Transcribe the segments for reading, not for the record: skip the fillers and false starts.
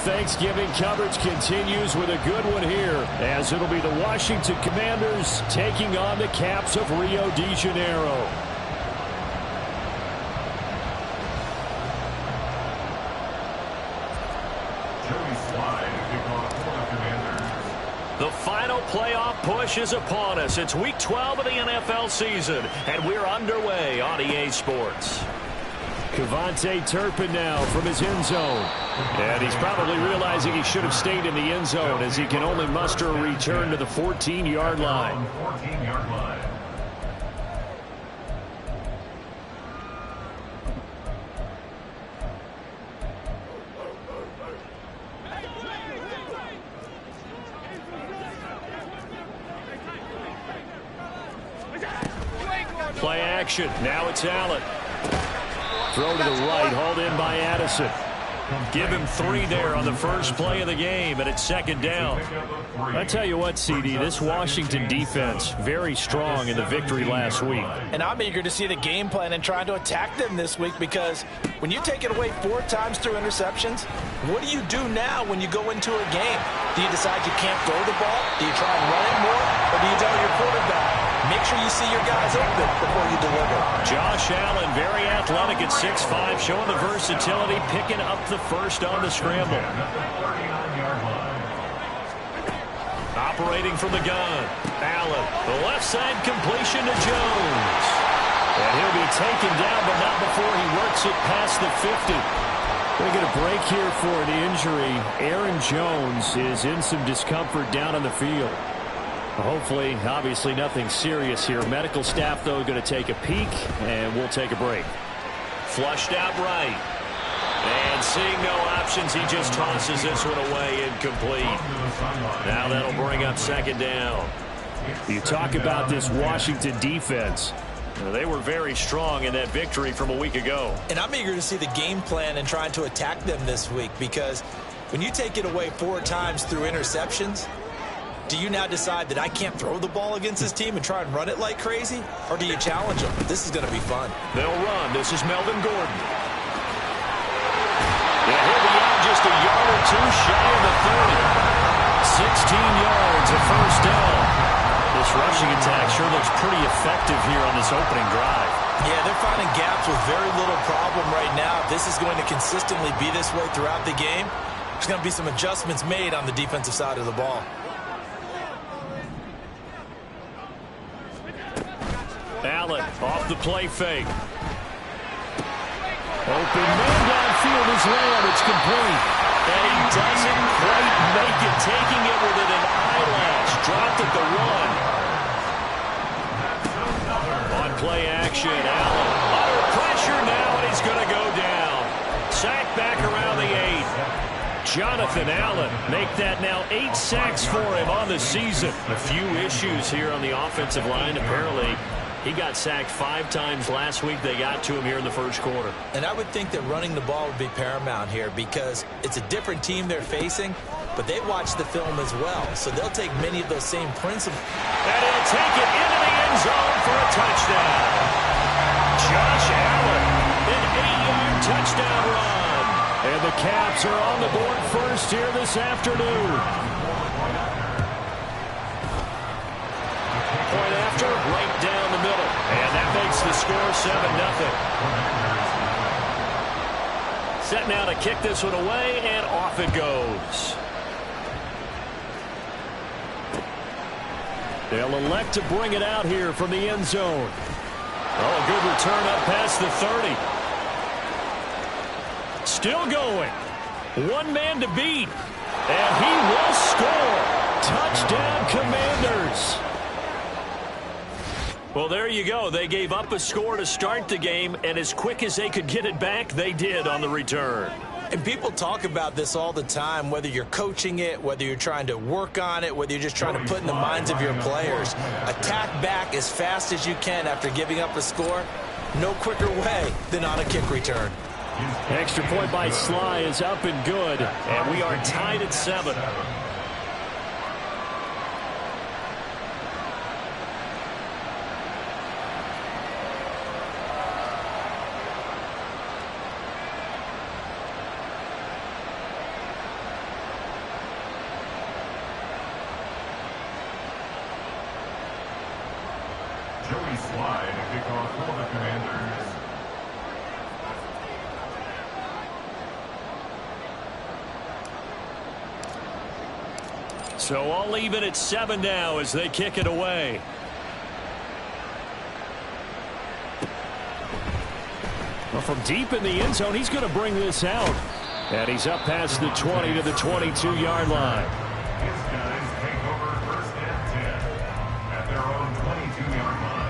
Thanksgiving coverage continues with a good one here, as it'll be the Washington Commanders taking on the Caps of Rio de Janeiro. The final playoff push is upon us. It's Week 12 of the NFL season, and we're underway on EA Sports. Kevontae Turpin now from his end zone. And he's probably realizing he should have stayed in the end zone, as he can only muster a return to the 14-yard line. Play action. Now it's Allen. Throw to the right, hauled in by Addison. Give him 3 there on the first play of the game, and it's second down. I tell you what, CD, this Washington defense, very strong in the victory last week. And I'm eager to see the game plan and trying to attack them this week, because when you take it away 4 times through interceptions, what do you do now when you go into a game? Do you decide you can't throw the ball? Do you try and run it more? Or do you tell your quarterback, make sure you see your guys open before you deliver? Josh Allen, very athletic at 6'5", showing the versatility, picking up the first on the scramble. Operating from the gun. Allen, the left side completion to Jones. And he'll be taken down, but not before he works it past the 50. We're going to get a break here for an injury. Aaron Jones is in some discomfort down on the field. Hopefully, obviously nothing serious here. Medical staff, though, going to take a peek, and we'll take a break. Flushed out right. And seeing no options, he just tosses this one away, incomplete. Now that'll bring up second down. You talk about this Washington defense. They were very strong in that victory from a week ago. And I'm eager to see the game plan and trying to attack them this week, because when you take it away 4 times through interceptions, do you now decide that I can't throw the ball against this team and try and run it like crazy? Or do you challenge them? This is going to be fun. They'll run. This is Melvin Gordon. Yeah, he'll be out just a yard or 2 shy of the 30. 16 yards, a first down. This rushing attack sure looks pretty effective here on this opening drive. Yeah, they're finding gaps with very little problem right now. If this is going to consistently be this way throughout the game, there's going to be some adjustments made on the defensive side of the ball. Allen off the play fake. Open man downfield is Lamb. It's complete. And he doesn't quite make it, taking it within an eyelash. Dropped at the 1. On play action, Allen under pressure now, and he's going to go down. Sack back around the 8. Jonathan Allen make that now 8 sacks for him on the season. A few issues here on the offensive line, apparently. He got sacked 5 times last week. They got to him here in the first quarter. And I would think that running the ball would be paramount here, because it's a different team they're facing, but they watch the film as well. So they'll take many of those same principles. And he'll take it into the end zone for a touchdown. Josh Allen, an 8-yard touchdown run. And the Caps are on the board first here this afternoon. Point after, right down the middle. And that makes the score 7-0. Set now to kick this one away, and off it goes. They'll elect to bring it out here from the end zone. Oh, a good return up past the 30. Still going. 1 man to beat. And he will score. Touchdown, Commanders. Well, there you go. They gave up a score to start the game, and as quick as they could get it back, they did on the return. And people talk about this all the time, whether you're coaching it, whether you're trying to work on it, whether you're just trying to put in the minds of your players. Attack back as fast as you can after giving up a score. No quicker way than on a kick return. Extra point by Sly is up and good, and we are tied at 7. So all even at 7 now as they kick it away. Well, from deep in the end zone, he's going to bring this out. And he's up past the 20 to the 22-yard line. His guys take over first and 10 at their own 22-yard line.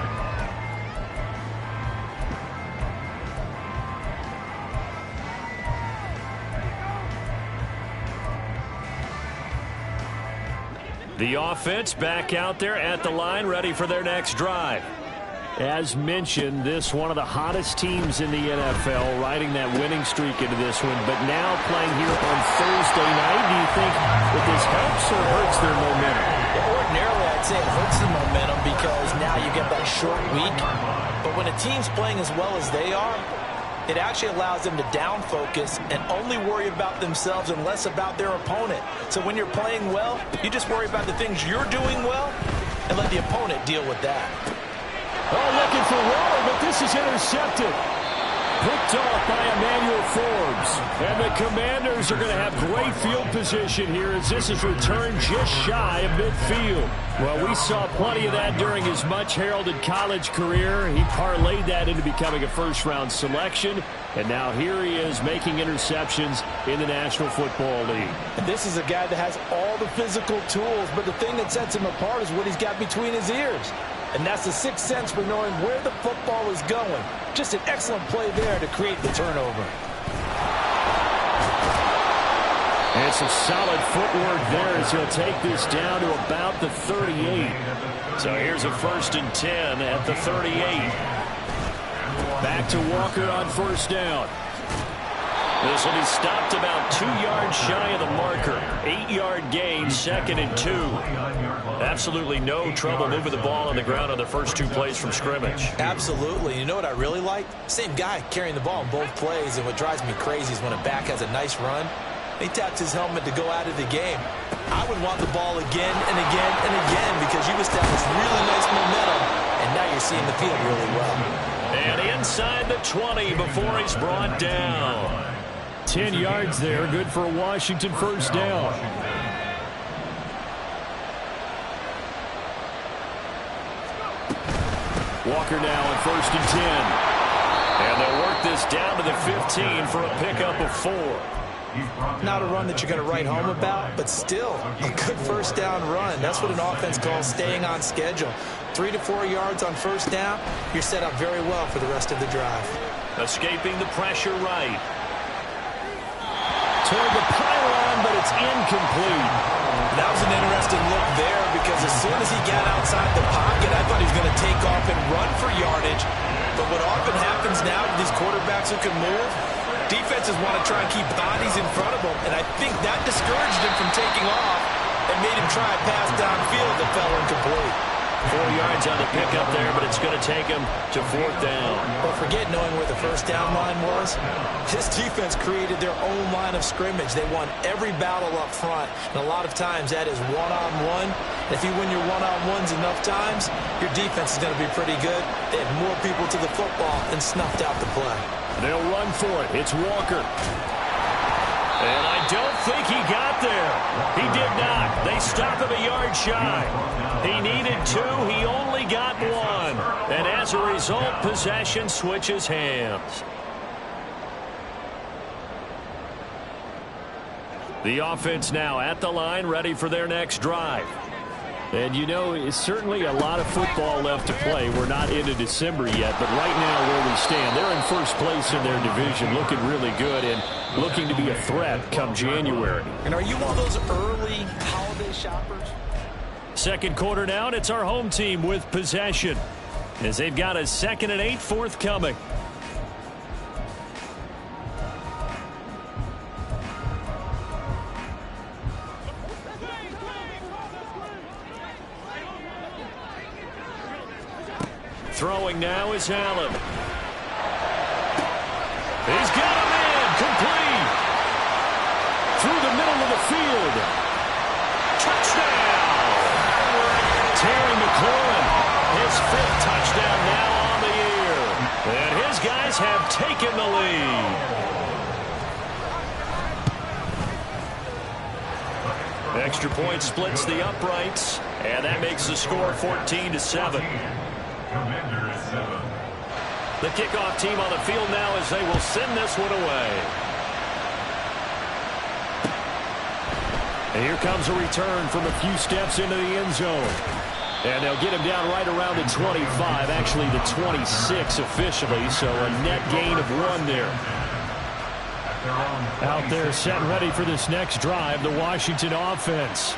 The offense back out there at the line, ready for their next drive. As mentioned, this one of the hottest teams in the NFL, riding that winning streak into this one, but now playing here on Thursday night. Do you think that this helps or hurts their momentum? Yeah, ordinarily, I'd say it hurts the momentum because now you get that short week. But when a team's playing as well as they are, it actually allows them to down focus and only worry about themselves and less about their opponent. So when you're playing well, you just worry about the things you're doing well and let the opponent deal with that. Oh, looking for Waller, but this is intercepted. Picked off by Emmanuel Forbes. And the Commanders are going to have great field position here as this is returned just shy of midfield. Well, we saw plenty of that during his much-heralded college career. He parlayed that into becoming a first-round selection. And now here he is making interceptions in the National Football League. And this is a guy that has all the physical tools, but the thing that sets him apart is what he's got between his ears. And that's the sixth sense for knowing where the football is going. Just an excellent play there to create the turnover. And some solid footwork there as he'll take this down to about the 38. So here's a 1st and 10 at the 38. Back to Walker on first down. This will be stopped about 2 yards shy of the marker. 8-yard gain, 2nd and 2. Absolutely no trouble moving the ball on the ground on the first 2 plays from scrimmage. Absolutely. You know what I really like? Same guy carrying the ball in both plays, and what drives me crazy is when a back has a nice run, he taps his helmet to go out of the game. I would want the ball again and again and again because you established really nice momentum, and now you're seeing the field really well. And inside the 20 before he's brought down. 10 yards there, good for a Washington first down. Walker now on 1st and 10. And they'll work this down to the 15 for a pickup of 4. Not a run that you're going to write home about, but still a good first down run. That's what an offense calls staying on schedule. 3 to 4 yards on first down, you're set up very well for the rest of the drive. Escaping the pressure right. Toward the pylon, but it's incomplete. That was an interesting look there because as soon as he got outside the pocket, I thought he was going to take off and run for yardage. But what often happens now with these quarterbacks who can move, defenses want to try and keep bodies in front of them, and I think that discouraged him from taking off and made him try a pass downfield that fell incomplete. 4 yards on the pickup there, but it's going to take him to 4th down. But forget knowing where the first down line was. This defense created their own line of scrimmage. They won every battle up front, and a lot of times that is one-on-one. If you win your one-on-ones enough times, your defense is going to be pretty good. They had more people to the football and snuffed out the play. They'll run for it. It's Walker. And I don't think he got there. He did not. They stop him a yard shy. He needed 2. He only got 1. And as a result, possession switches hands. The offense now at the line, ready for their next drive. And, you know, it's certainly a lot of football left to play. We're not into December yet, but right now where we stand, they're in first place in their division, looking really good and looking to be a threat come January. And are you one of those early holiday shoppers? Second quarter now, and it's our home team with possession as they've got a 2nd and 8 forthcoming. Throwing now is Allen. He's got him in. Complete. Through the middle of the field. Touchdown. Terry McLaurin. His 5th touchdown Cowboys have taken the lead. Extra point splits the uprights, and that makes the score 14-7. The kickoff team on the field now as they will send this one away. And here comes a return from a few steps into the end zone. And they'll get him down right around the 25, actually the 26 officially, so a net gain of 1 there. Out there set and ready for this next drive, the Washington offense.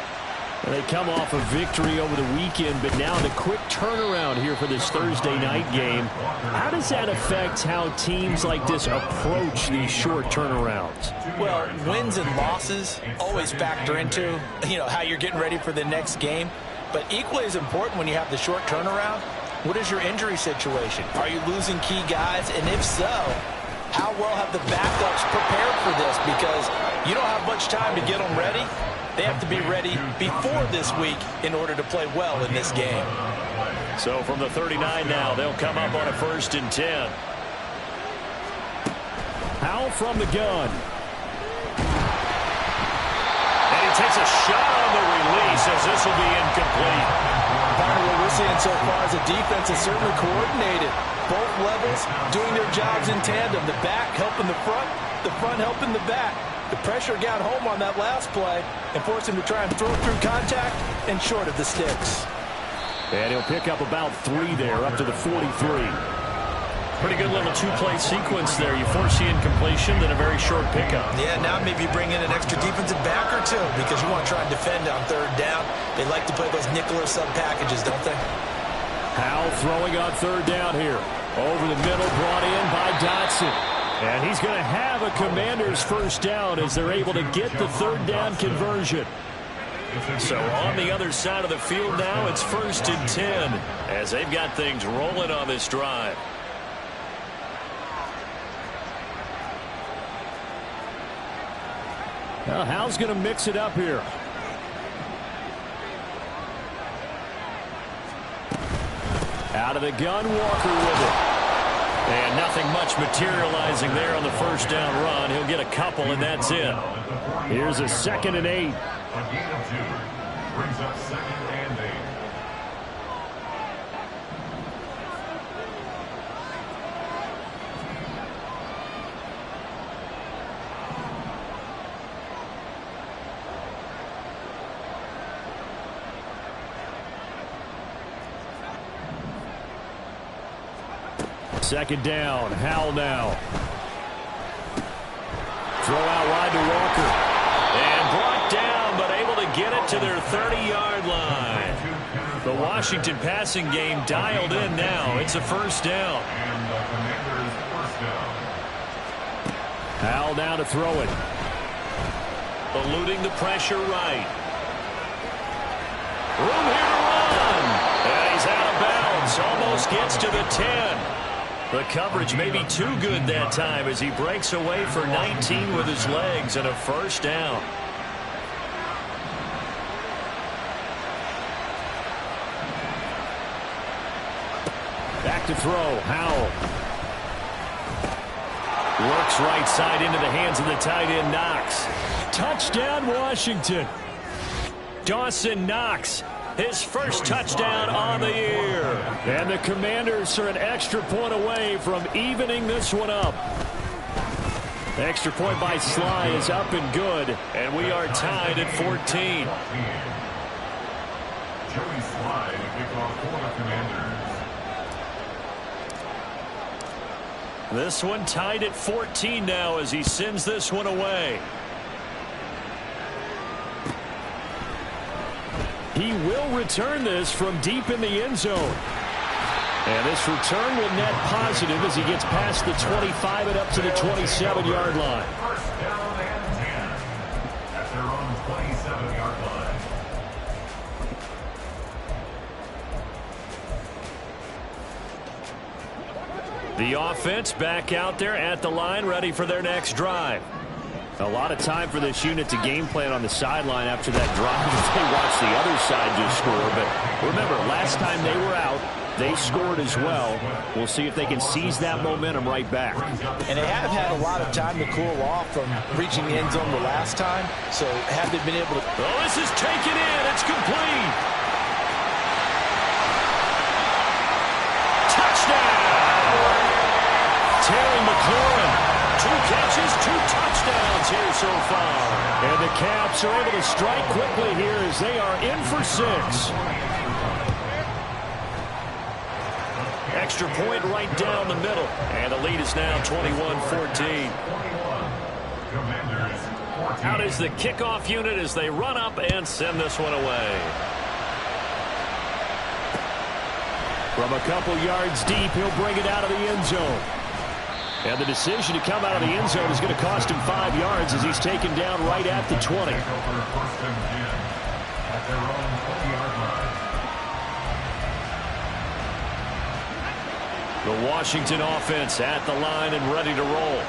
They come off a victory over the weekend, but now the quick turnaround here for this Thursday night game. How does that affect how teams like this approach these short turnarounds? Well, wins and losses always factor into, how you're getting ready for the next game. But equally as important when you have the short turnaround, what is your injury situation? Are you losing key guys? And if so, how well have the backups prepared for this? Because you don't have much time to get them ready. They have to be ready before this week in order to play well in this game. So from the 39 now, they'll come up on a 1st and 10. Howell from the gun. And he takes a shot on the release as this will be incomplete. What we're seeing so far is a defense is certainly coordinated. Both levels doing their jobs in tandem. The back helping the front helping the back. The pressure got home on that last play and forced him to try and throw through contact and short of the sticks. And he'll pick up about 3 there, up to the 43. Pretty good little 2-play sequence there. You force the incompletion, then a very short pickup. Yeah, now maybe you bring in an extra defensive back or two because you want to try and defend on 3rd down. They like to play those nickel or sub packages, don't they? Howell throwing on 3rd down here. Over the middle, brought in by Dotson. And he's going to have a Commanders 1st down as they're able to get the 3rd down conversion. So on the other side of the field now, it's 1st and 10 as they've got things rolling on this drive. Well, Howell's going to mix it up here. Out of the gun, Walker with it. And nothing much materializing there on the 1st down run. He'll get a couple, and that's it. Here's a 2nd and 8. A gain of 2 brings up 2nd and 8. Second down, Howell now. Throw out wide to Walker. And brought down, but able to get it to their 30-yard line. The Washington passing game dialed in now. It's a 1st down. And the Commanders' 1st down. Howell now to throw it. Eluding the pressure right. Room here to run. And he's out of bounds. Almost gets to the 10. The coverage may be too good that time as he breaks away for 19 with his legs and a 1st down. Back to throw, Howell. Works right side into the hands of the tight end, Knox. Touchdown, Washington. Dawson Knox. His 1st touchdown on the year. And the Commanders are an extra point away from evening this one up. The extra point by Sly is up and good. And we are tied at 14. Joey Sly to kick off for the Commanders. This one tied at 14 now as he sends this one away. He will return this from deep in the end zone. And this return will net positive as he gets past the 25 and up to the 27-yard line. 1st down and 10 at their own 27-yard line. The offense back out there at the line, ready for their next drive. A lot of time for this unit to game plan on the sideline after that drive as they watch the other side just score. But remember, last time they were out, they scored as well. We'll see if they can seize that momentum right back. And they have had a lot of time to cool off from reaching the end zone the last time. So have they been able to... Oh, this is taken in. It's complete. Touchdown! Terry McLaurin. 2 catches, 2 touchdowns here so far. And the Caps are able to strike quickly here as they are in for 6. Extra point right down the middle. And the lead is now 21-14. Out is the kickoff unit as they run up and send this one away. From a couple yards deep, he'll bring it out of the end zone. And the decision to come out of the end zone is going to cost him 5 yards as he's taken down right at the 20. The Washington offense at the line and ready to roll.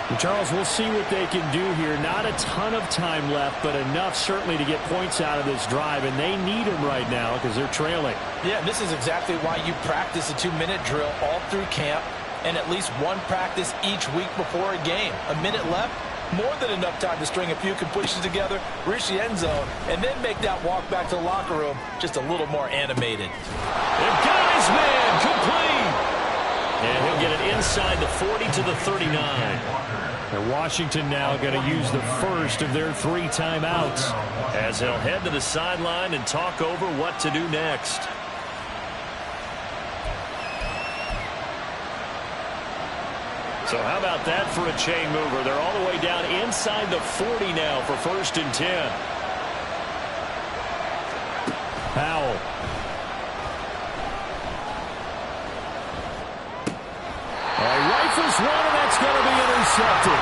And Charles, we'll see what they can do here. Not a ton of time left, but enough certainly to get points out of this drive, and they need them right now because they're trailing. Yeah, this is exactly why you practice a 2-minute drill all through camp, and at least one practice each week before a game. A minute left, more than enough time to string a few completions together, reach the end zone, and then make that walk back to the locker room just a little more animated. They've got his man complete. And he'll get it inside the 40 to the 39. And Washington now going to use the first of their 3 timeouts as they'll head to the sideline and talk over what to do next. So how about that for a chain mover? They're all the way down inside the 40 now for 1st and 10. Powell. Rifles one, and that's going to be intercepted.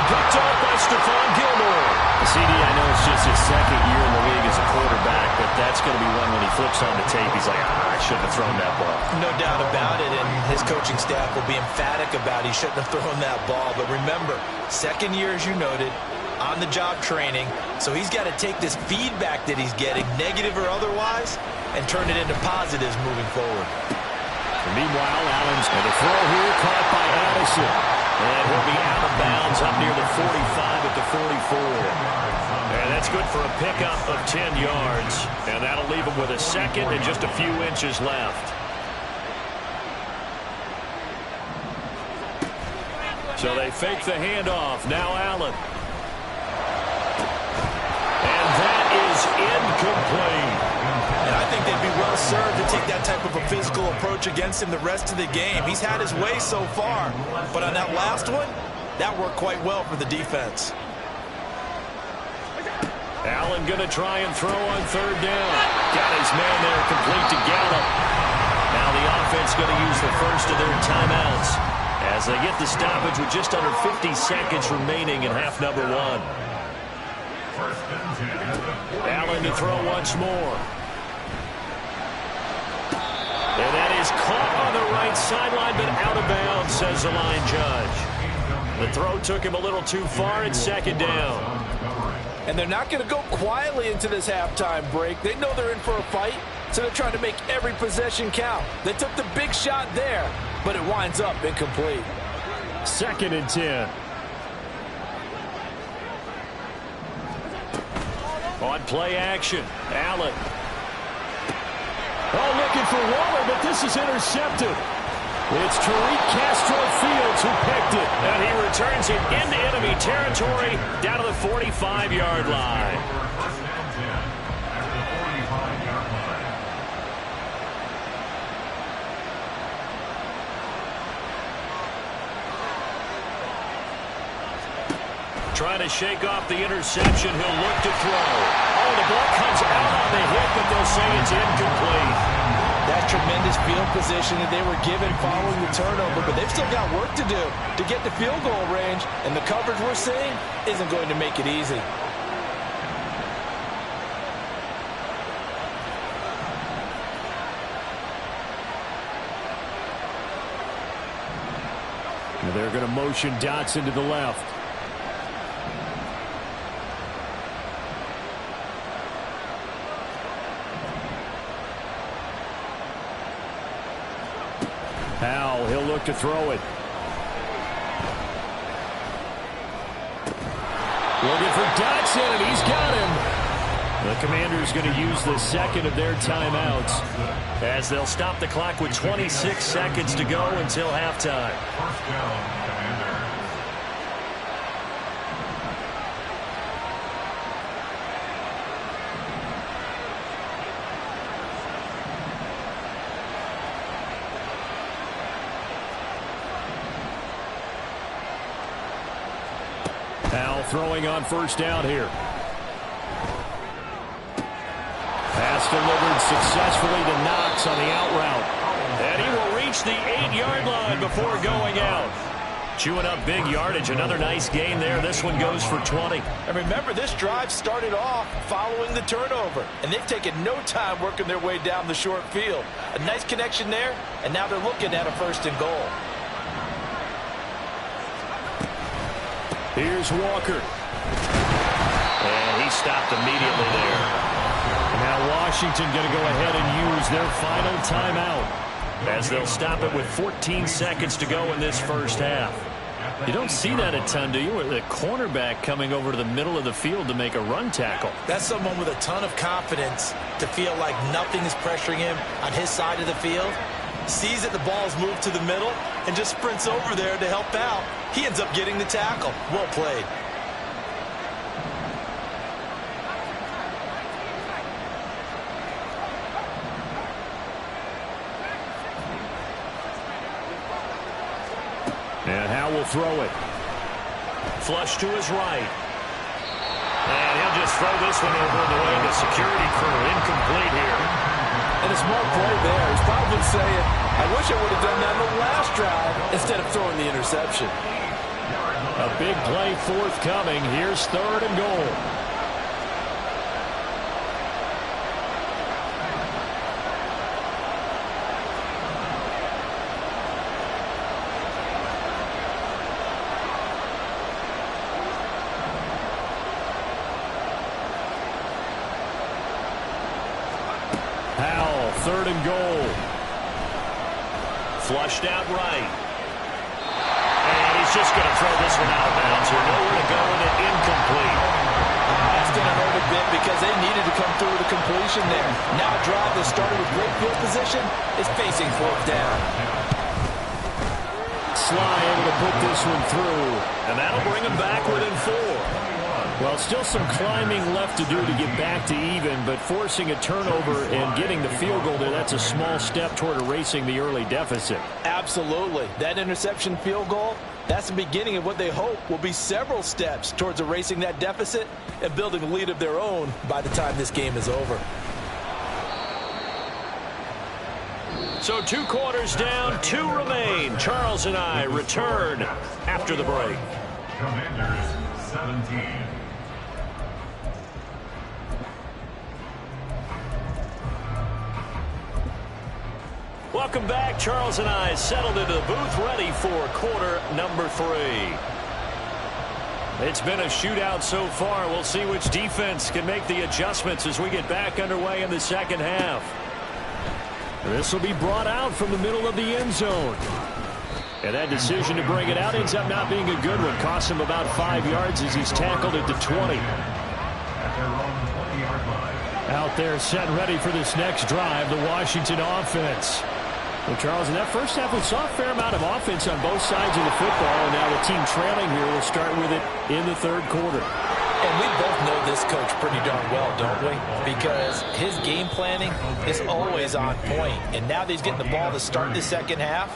Picked off by Stephon Gilmore. CD, I know it's just his 2nd year in the league as a quarterback, but that's going to be one when he flips on the tape. He's like, I shouldn't have thrown that ball. No doubt about it, and his coaching staff will be emphatic about he shouldn't have thrown that ball. But remember, 2nd year, as you noted, on-the-job training, so he's got to take this feedback that he's getting, negative or otherwise, and turn it into positives moving forward. Meanwhile, Allen's going to throw here, caught by Addison. And he'll be out of bounds up near the 45 at the 44. And that's good for a pickup of 10 yards. And that'll leave him with a 2nd and just a few inches left. So they fake the handoff. Now Allen. And that is incomplete. And I think they'd be well served to take that type of a physical approach against him the rest of the game. He's had his way so far, but on that last one, that worked quite well for the defense. Allen going to try and throw on 3rd down. Got his man there, complete to Gallup. Now the offense going to use the first of their timeouts as they get the stoppage with just under 50 seconds remaining in half number 1. Allen to throw once more. And that is caught on the right sideline, but out of bounds, says the line judge. The throw took him a little too far. It's 2nd down. And they're not going to go quietly into this halftime break. They know they're in for a fight, so they're trying to make every possession count. They took the big shot there, but it winds up incomplete. 2nd and 10. On play action, Allen. Oh, looking for Waller, but this is intercepted. It's Tariq Castro-Fields who picked it. And he returns it into enemy territory down to the 45-yard line. Trying to shake off the interception. He'll look to throw. Oh, the ball comes out on the hit, but they'll say it's incomplete. That tremendous field position that they were given following the turnover, but they've still got work to do to get to field goal range, and the coverage we're seeing isn't going to make it easy. And they're going to motion Dotson to the left. Powell, he'll look to throw it. Looking for Dotson, and he's got him. The Commanders going to use the second of their timeouts as they'll stop the clock with 26 seconds to go until halftime. First down, Commanders. Powell throwing on first down here. Pass delivered successfully to Knox on the out route. And he will reach the 8-yard line before going out. Chewing up big yardage. Another nice gain there. This one goes for 20. And remember, this drive started off following the turnover. And they've taken no time working their way down the short field. A nice connection there, and now they're looking at a 1st and goal. Here's Walker. And he stopped immediately there. Now Washington going to go ahead and use their final timeout as they'll stop it with 14 seconds to go in this first half. You don't see that a ton, do you? The cornerback coming over to the middle of the field to make a run tackle. That's someone with a ton of confidence to feel like nothing is pressuring him on his side of the field. Sees that the ball's moved to the middle and just sprints over there to help out. He ends up getting the tackle. Well played. And Howe will throw it. Flush to his right. And he'll just throw this one over in the way of the security crew. Incomplete here. And a smart play there. He's probably saying, I wish I would have done that in the last drive instead of throwing the interception. A big play forthcoming. Here's 3rd and goal. Powell, 3rd and goal. Flushed out right. And he's just going to throw this one out of bounds here. Nowhere to go with it. Incomplete. That's going to hurt a bit because they needed to come through with a completion there. Now a drive that started with great field position is facing 4th down. Sly able to put this one through. And that'll bring him back within 4. Well, still some climbing left to do to get back to even, but forcing a turnover and getting the field goal there, that's a small step toward erasing the early deficit. Absolutely. That interception field goal, that's the beginning of what they hope will be several steps towards erasing that deficit and building a lead of their own by the time this game is over. So 2 quarters down, 2 remain. Charles and I return after the break. Commanders 17. Welcome back. Charles and I settled into the booth ready for quarter number 3. It's been a shootout so far. We'll see which defense can make the adjustments as we get back underway in the second half. This will be brought out from the middle of the end zone. And that decision to bring it out ends up not being a good one. Costs him about 5 yards as he's tackled at the 20. At their own 20-yard line. Out there set ready for this next drive, the Washington offense. Well, Charles, in that first half, we saw a fair amount of offense on both sides of the football, and now the team trailing here will start with it in the 3rd quarter. And we both know this coach pretty darn well, don't we? Because his game planning is always on point. And now that he's getting the ball to start the second half,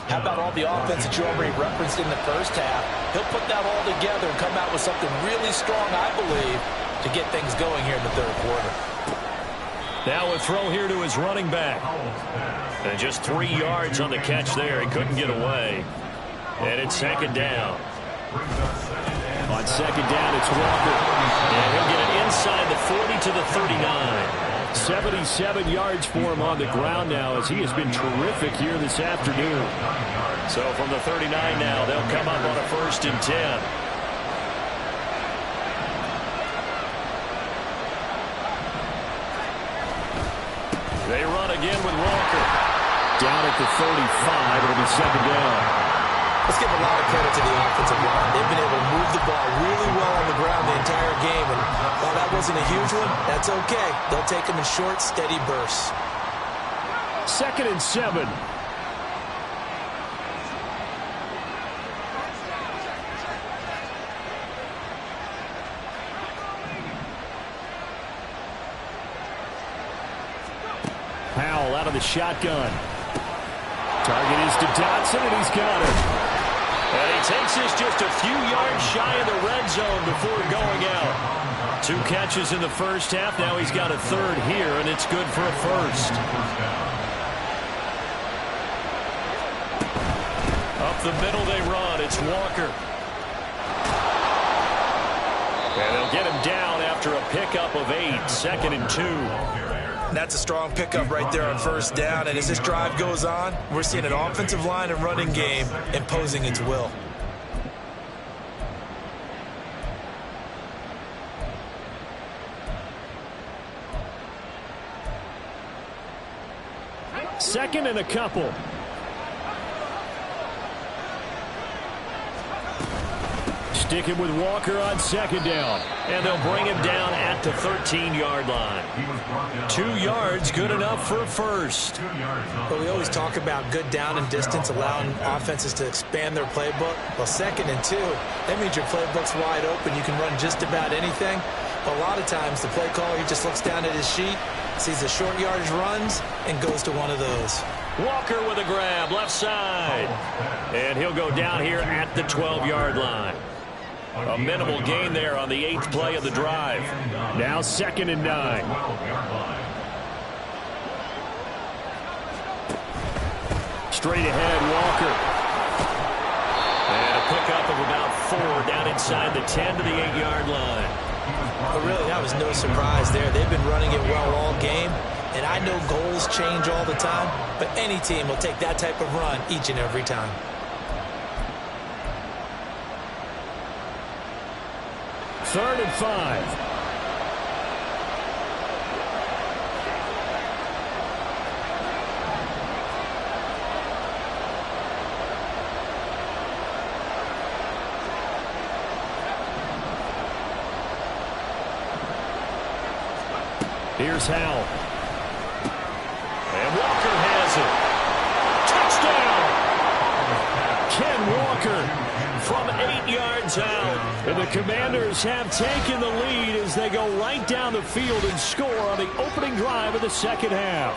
how about all the offense that you already referenced in the first half? He'll put that all together and come out with something really strong, I believe, to get things going here in the 3rd quarter. Now a throw here to his running back. And just 3 yards on the catch there. He couldn't get away. And it's 2nd down. On 2nd down, it's Walker. And he'll get it inside the 40 to the 39. 77 yards for him on the ground now as he has been terrific here this afternoon. So from the 39 now, they'll come up on a 1st and 10. They run again with Walker. down at the 35. It'll be second down. Let's give a lot of credit to the offensive line. They've been able to move the ball really well on the ground the entire game. And while that wasn't a huge one, that's okay. They'll take them in short, steady bursts. 2nd and 7. Powell out of the shotgun. Target is to Dotson, and he's got it. And he takes this just a few yards shy of the red zone before going out. 2 catches in the first half. Now he's got a 3rd here, and it's good for a 1st. Up the middle they run. It's Walker. And they'll get him down after a pickup of 8. 2nd and 2. That's a strong pickup right there on 1st down. And as this drive goes on, we're seeing an offensive line and running game imposing its will. Second and a couple. Sticking with Walker on 2nd down. And they'll bring him down at the 13-yard line. 2 yards, good enough for a 1st. But we always talk about good down and distance, allowing offenses to expand their playbook. Well, 2nd and 2, that means your playbook's wide open. You can run just about anything. But a lot of times, the play caller, he just looks down at his sheet, sees the short yardage runs, and goes to one of those. Walker with a grab, left side. And he'll go down here at the 12-yard line. A minimal gain there on the 8th play of the drive. Now 2nd and 9. Straight ahead, Walker. And a pickup of about 4 down inside the 10 to the 8-yard line. But really, that was no surprise there. They've been running it well all game. And I know goals change all the time, but any team will take that type of run each and every time. 3rd and 5. Here's Howell. And Walker has it. Touchdown! Ken Walker from 8 yards out. And the Commanders have taken the lead as they go right down the field and score on the opening drive of the 2nd half.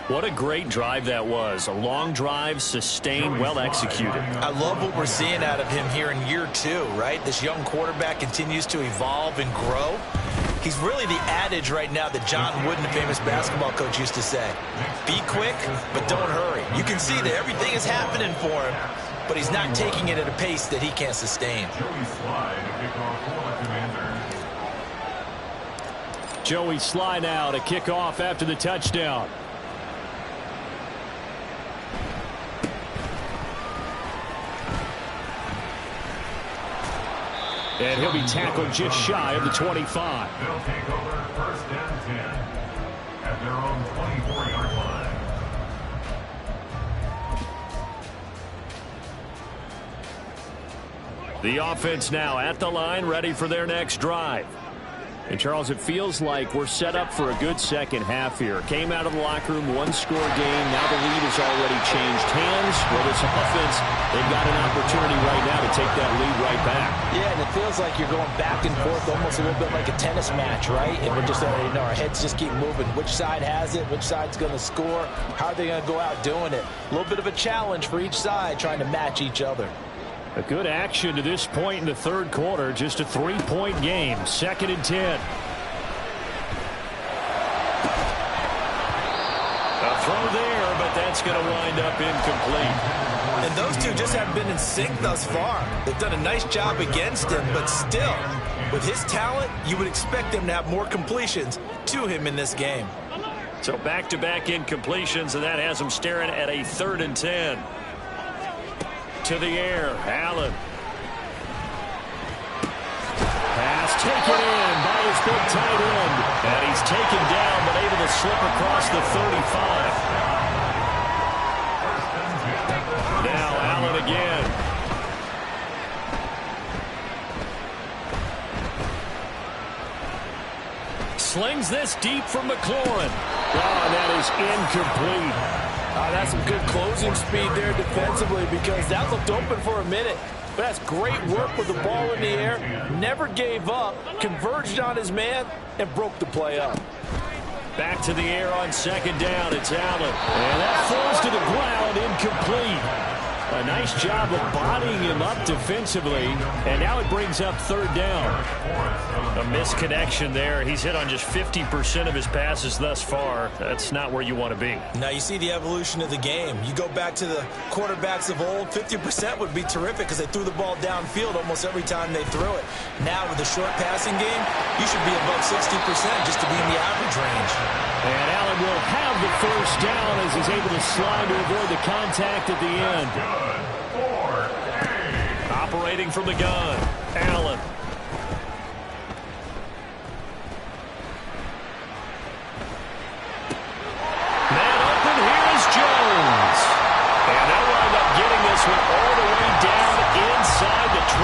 What a great drive that was. A long drive, sustained, well executed. I love what we're seeing out of him here in year 2, right? This young quarterback continues to evolve and grow. He's really the adage right now that John Wooden, the famous basketball coach, used to say. Be quick, but don't hurry. You can see that everything is happening for him, but he's not taking it at a pace that he can't sustain. Joey Sly now to kick off after the touchdown. And he'll be tackled just shy of the 25. They'll take over 1st and 10 at their own 24-yard line. The offense now at the line, ready for their next drive. And, Charles, it feels like we're set up for a good second half here. Came out of the locker room, 1-score game. Now the lead has already changed hands. Well, this offense, they've got an opportunity right now to take that lead right back. Yeah, and it feels like you're going back and forth almost a little bit like a tennis match, right? And we're just, our heads just keep moving. Which side has it? Which side's going to score? How are they going to go out doing it? A little bit of a challenge for each side trying to match each other. A good action to this point in the 3rd quarter. Just a 3-point game. 2nd and 10. A throw there, but that's going to wind up incomplete. And those two just haven't been in sync thus far. They've done a nice job against him, but still, with his talent, you would expect them to have more completions to him in this game. So back-to-back incompletions, and that has him staring at a 3rd and 10. To the air, Allen. Pass taken in by his big tight end. And he's taken down, but able to slip across the 35. Now Allen again. Slings this deep from McLaurin. Oh, that is incomplete. That's some good closing speed there defensively because that looked open for a minute. But that's great work with the ball in the air. Never gave up, converged on his man, and broke the play up. Back to the air on second down. It's Allen. And that falls to the ground, incomplete. A nice job of bodying him up defensively. And now it brings up third down. A misconnection there. He's hit on just 50% of his passes thus far. That's not where you want to be. Now you see the evolution of the game. You go back to the quarterbacks of old, 50% would be terrific because they threw the ball downfield almost every time they threw it. Now with the short passing game, you should be above 60% just to be in the average range. And Allen will have the first down as he's able to slide to avoid the contact at the end. Operating from the gun, Allen. Man open, here is Jones. And they'll wind up getting this one all the way down inside the 20.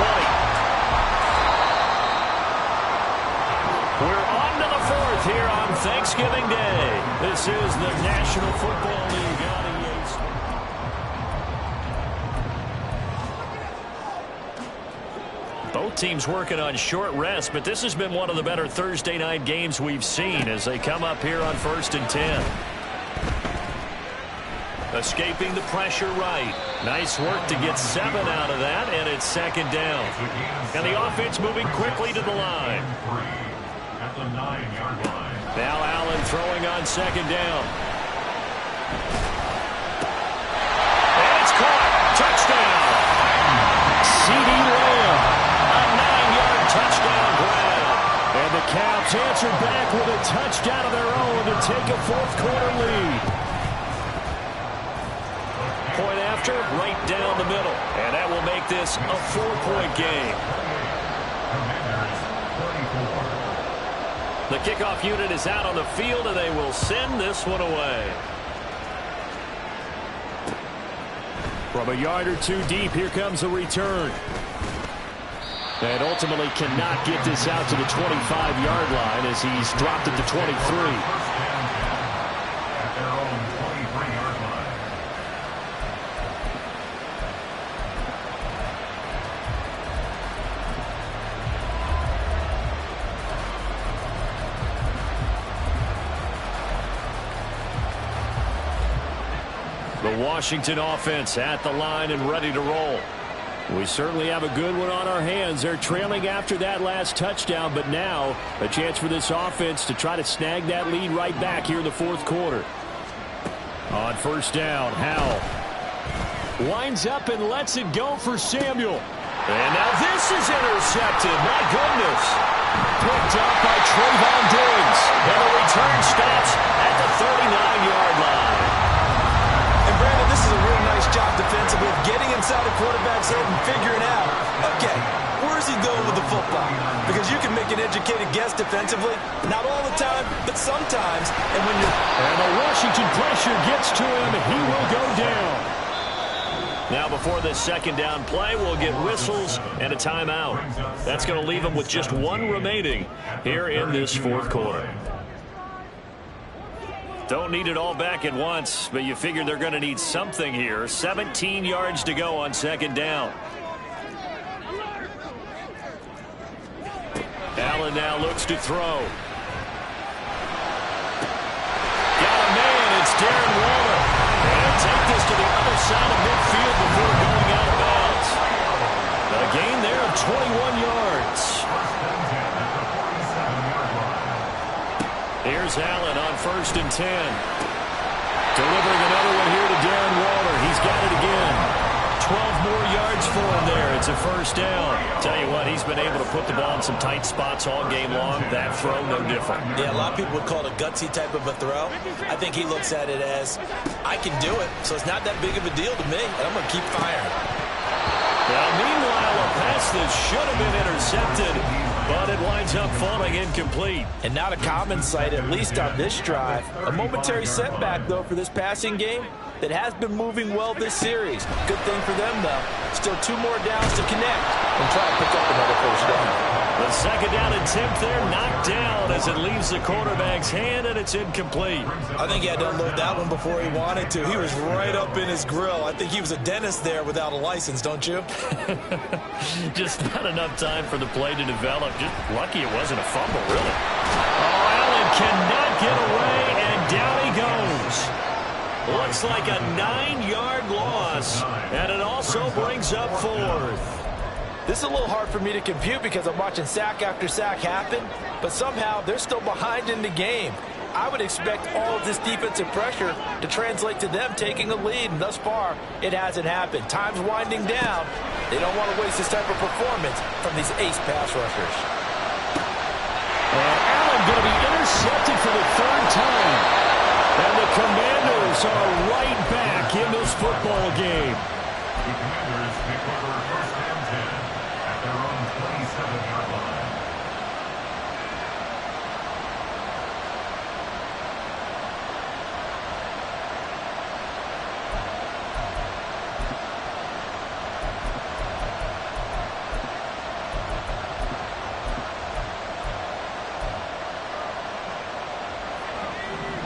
We're on to the fourth here on Thanksgiving Day. This is the National Football League out of Yates. Both teams working on short rest, but this has been one of the better Thursday night games we've seen as they come up here on 1st and 10. Escaping the pressure right. Nice work to get 7 out of that, and it's second down. And the offense moving quickly to the line. At the 9-yard line. Now Allen throwing on second down. And it's caught. Touchdown. CeeDee Lamb. A 9-yard touchdown grab. And the Cavs answered back with a touchdown of their own to take a fourth-quarter lead. Point after, right down the middle. And that will make this a 4-point game. The kickoff unit is out on the field, and they will send this one away. From a yard or two deep, here comes a return. And ultimately cannot get this out to the 25-yard line as he's dropped it to 23. At their own 23-yard line. The Washington offense at the line and ready to roll. We certainly have a good one on our hands. They're trailing after that last touchdown, but now a chance for this offense to try to snag that lead right back here in the fourth quarter. On first down, Howell winds up and lets it go for Samuel. And now this is intercepted. My goodness. Picked up by Trayvon Diggs. And the return stops at the 39-yard line. And Brandon, this is a real nice job defensively of getting inside a quarterback's head and figuring out, okay, where's he going with the football? Because you can make an educated guess defensively, not all the time, but sometimes. And when you're... And the Washington pressure gets to him, he will go down. Now before this second down play, we'll get whistles and a timeout. That's going to leave them with just one remaining here in this fourth quarter. Don't need it all back at once, but you figure they're going to need something here. 17 yards to go on second down. Allen now looks to throw. Got a man, it's Darren Waller. And take this to the other side of midfield before going out of bounds. A gain there of 21 yards. Here's Allen on 1st and 10. Delivering another one here to Darren Waller. He's got it again. 12 more yards for him there. It's a first down. Tell you what, he's been able to put the ball in some tight spots all game long. That throw, no different. Yeah, a lot of people would call it a gutsy type of a throw. I think he looks at it as, I can do it, so it's not that big of a deal to me, and I'm going to keep firing. Now, meanwhile, a pass that should have been intercepted, but it winds winds up falling incomplete. And not a common sight, at least on this drive. A momentary setback, though, for this passing game that has been moving well this series. Good thing for them, though. Still 2 more downs to connect and try to pick up another first down. The second down attempt there knocked down as it leaves the quarterback's hand, and it's incomplete. I think he had to unload that one before he wanted to. He was right up in his grill. I think he was a dentist there without a license, don't you? Just not enough time for the play to develop. Just lucky it wasn't a fumble, really. Oh, Allen cannot get away, and down he goes. Looks like a 9-yard loss, and it also brings up 4th. This is a little hard for me to compute because I'm watching sack after sack happen, but somehow they're still behind in the game. I would expect all of this defensive pressure to translate to them taking a lead, and thus far, it hasn't happened. Time's winding down. They don't want to waste this type of performance from these ace pass rushers. And Allen going to be intercepted for the 3rd time. And the Commanders are right back in this football game. The Commanders pick over first and 10 at their own 27-yard line.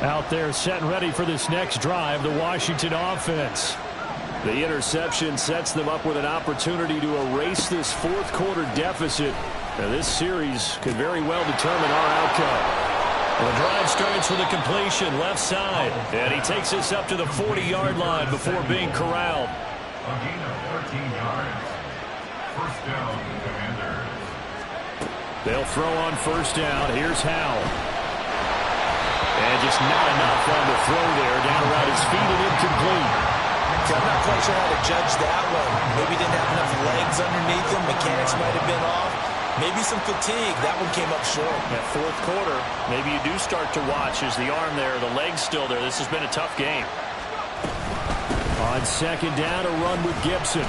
Out there set and ready for this next drive, the Washington offense. The interception sets them up with an opportunity to erase this 4th quarter deficit. Now, this series could very well determine our outcome. The drive starts with a completion left side, and he takes us up to the 40-yard line before being corralled. A gain of 13 yards. First down, Commanders. They'll throw on first down. Here's Howell. And just not enough on the throw there. Down around his feet and incomplete. I'm not quite sure how to judge that one. Maybe he didn't have enough legs underneath him. Mechanics might have been off. Maybe some fatigue. That one came up short. That 4th quarter, maybe you do start to watch. Is the arm there, the leg's still there? This has been a tough game. On second down, a run with Gibson.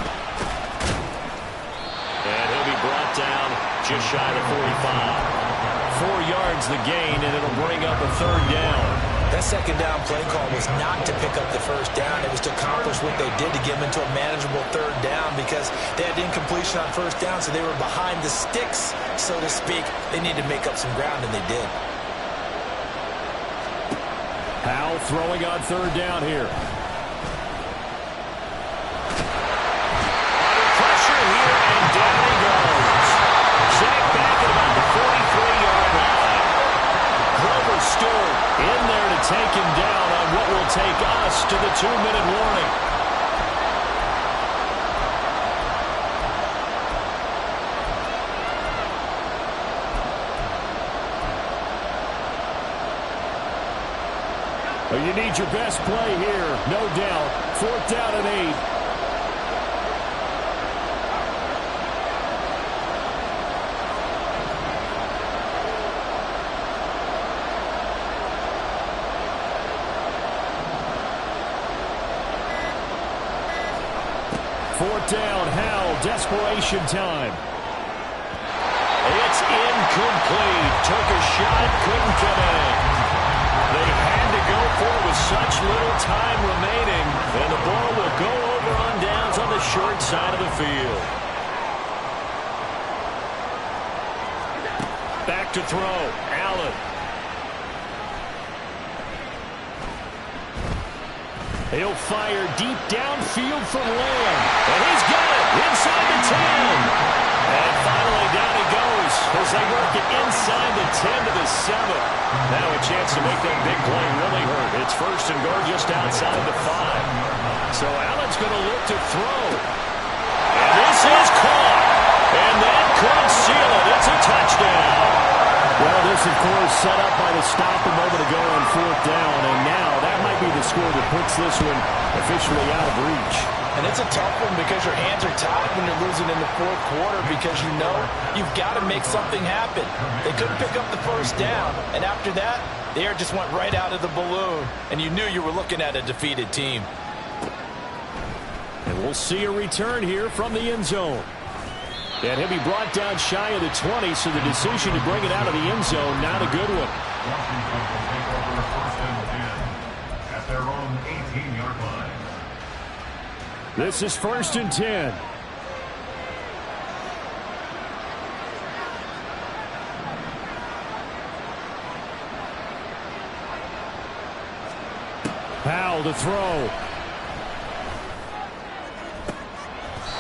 And he'll be brought down just shy of the 45. 4 yards the gain, and it'll bring up a 3rd down. That second down play call was not to pick up the first down. It was to accomplish what they did to get them into a manageable 3rd down because they had incompletion on first down, so they were behind the sticks, so to speak. They needed to make up some ground, and they did. Howell throwing on 3rd down here. Under pressure here, and down he goes. Sacked back at about the 43-yard line. Grover Stewart in there to take him down on what will take us to the 2-minute warning. Well, you need your best play here, no doubt. 4th down and 8. Fourth down, Howell, desperation time. It's incomplete. Took a shot, couldn't connect. They had to go for it with such little time remaining, and the ball will go over on downs on the short side of the field. Back to throw, Allen. He'll fire deep downfield for Lamb. And he's got it inside the 10. And finally down he goes as they work it inside the 10 to the 7. Now a chance to make that big play really hurt. It's first and goal just outside the 5. So Allen's going to look to throw. And this is caught. And that could seal it. It's a touchdown. Well, this, of course, set up by the stop a moment ago on 4th down, and now that might be the score that puts this one officially out of reach. And it's a tough one because your hands are tied when you're losing in the 4th quarter because you know you've got to make something happen. They couldn't pick up the first down, and after that, the air just went right out of the balloon, and you knew you were looking at a defeated team. And we'll see a return here from the end zone. And he'll be brought down shy of the 20, so the decision to bring it out of the end zone, not a good one. Washington will take over first and 10 at their own 18-yard line. This is first and 10. Powell to throw.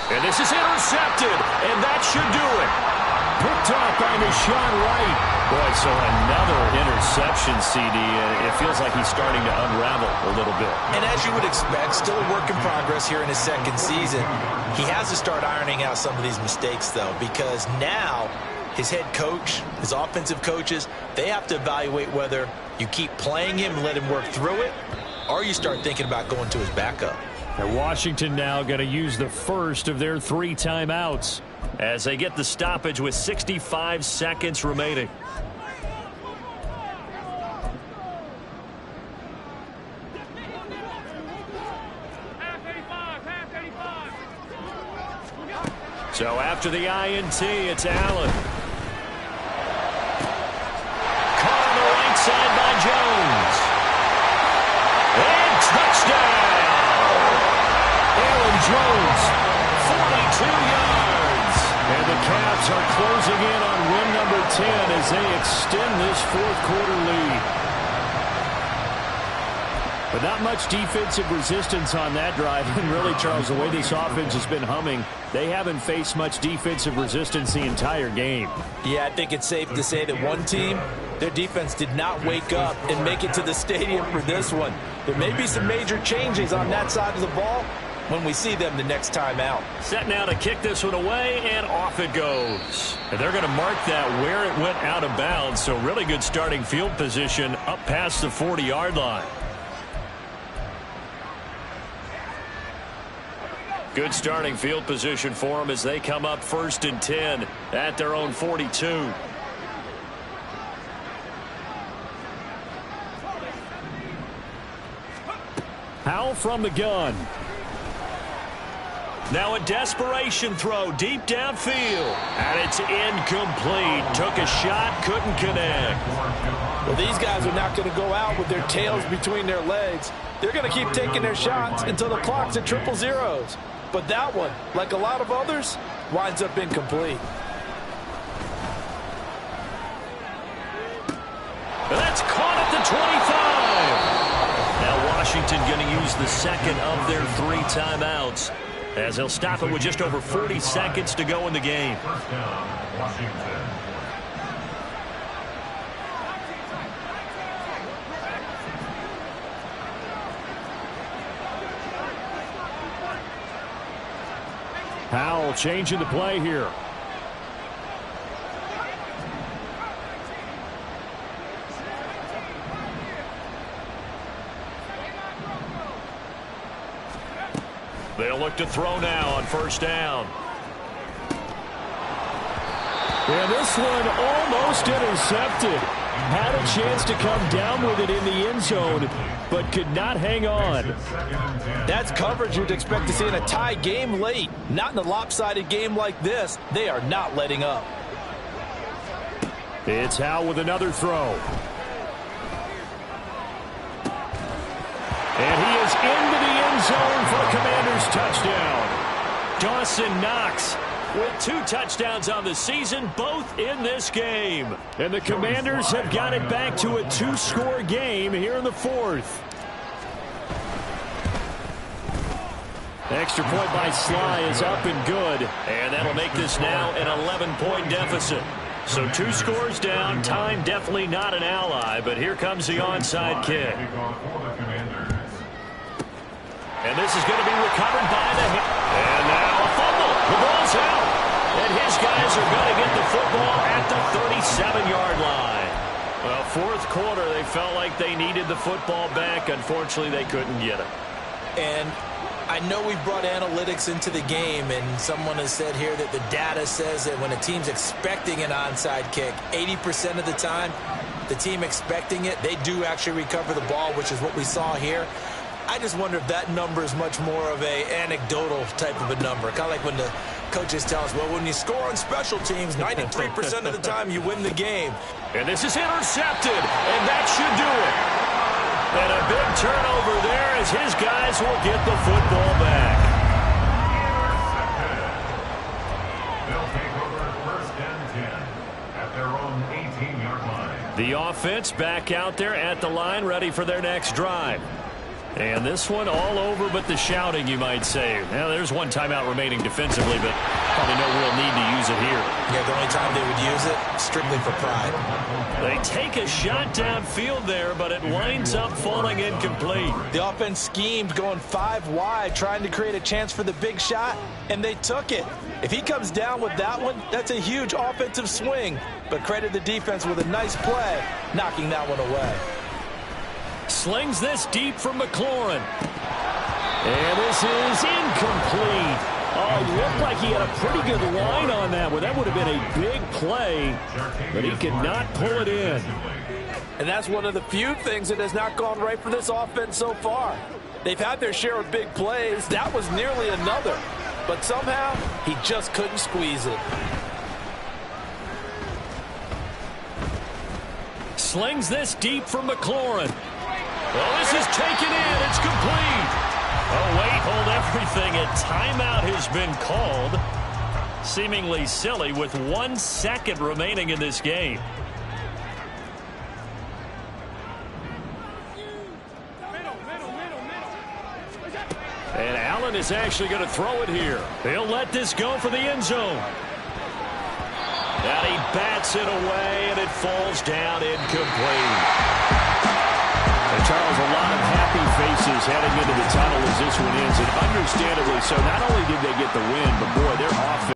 And this is intercepted, and that should do it. Picked up by Deshaun Wright. Boy, so another interception, CD. It feels like he's starting to unravel a little bit. And as you would expect, still a work in progress here in his second season. He has to start ironing out some of these mistakes, though, because now his head coach, his offensive coaches, they have to evaluate whether you keep playing him and let him work through it, or you start thinking about going to his backup. And Washington now going to use the first of their 3 timeouts as they get the stoppage with 65 seconds remaining. So after the INT, it's Allen. Caught on the right side by Jones. And touchdown! Aaron Jones, 42 yards. And the Cavs are closing in on win number 10 as they extend this fourth-quarter lead. But not much defensive resistance on that drive. And really, Charles, the way this offense has been humming, they haven't faced much defensive resistance the entire game. Yeah, I think it's safe to say that one team, their defense did not wake up and make it to the stadium for this one. There may be some major changes on that side of the ball when we see them the next time out. Set now to kick this one away, and off it goes. And they're going to mark that where it went out of bounds, so really good starting field position up past the 40-yard line. Good starting field position for them as they come up first and 10 at their own 42. Powell from the gun. Now a desperation throw deep downfield. And it's incomplete. Took a shot, couldn't connect. Well, these guys are not going to go out with their tails between their legs. They're going to keep taking their shots until the clock's at 000. But that one, like a lot of others, winds up incomplete. That's caught at the 25. Now Washington going to use the second of their 3 timeouts as they'll stop it with just over 40 seconds to go in the game. First down, Washington. Powell changing the play here. They'll look to throw now on first down. And this one almost intercepted. Had a chance to come down with it in the end zone, but could not hang on. That's coverage you'd expect to see in a tie game late. Not in a lopsided game like this. They are not letting up. It's Howell with another throw. And he is into the end zone for a Commanders touchdown. Dawson Knox with 2 touchdowns on the season, both in this game. And the Commanders have got it back to a 2-score game here in the 4th. Extra point by Sly is up and good. And that'll make this now an 11-point deficit. So 2 scores down. Time definitely not an ally, but here comes the onside kick. And this is going to be recovered by the hit. And now a fumble. The ball's out. And his guys are going to get the football at the 37-yard line. Well, 4th quarter, they felt like they needed the football back. Unfortunately, they couldn't get it. And I know we've brought analytics into the game, and someone has said here that the data says that when a team's expecting an onside kick, 80% of the time, the team expecting it, they do actually recover the ball, which is what we saw here. I just wonder if that number is much more of a anecdotal type of a number, kind of like when the coaches tell us, well, when you score on special teams, 93% of the time you win the game. And this is intercepted, and that should do it. And a big turnover there as his guys will get the football back. They'll take over first and 10 at their own 18-yard line. The offense back out there at the line, ready for their next drive. And this one all over but the shouting, you might say. Now, there's one timeout remaining defensively, but probably no real need to use it here. Yeah, the only time they would use it, strictly for pride. They take a shot downfield there, but it winds up falling incomplete. The offense schemed going 5 wide, trying to create a chance for the big shot, and they took it. If he comes down with that one, that's a huge offensive swing. But credit the defense with a nice play, knocking that one away. Slings this deep from McLaurin. And this is incomplete. Oh, looked like he had a pretty good line on that one. That would have been a big play, but he could not pull it in. And that's one of the few things that has not gone right for this offense so far. They've had their share of big plays. That was nearly another. But somehow, he just couldn't squeeze it. Slings this deep from McLaurin. Oh, this is taken in. It's complete. Oh, wait, hold everything. A timeout has been called. Seemingly silly with 1 second remaining in this game. And Allen is actually going to throw it here. He'll let this go for the end zone. And he bats it away, and it falls down incomplete. And Charles, a lot of happy faces heading into the tunnel as this one ends, and understandably so. Not only did they get the win, but boy, their offense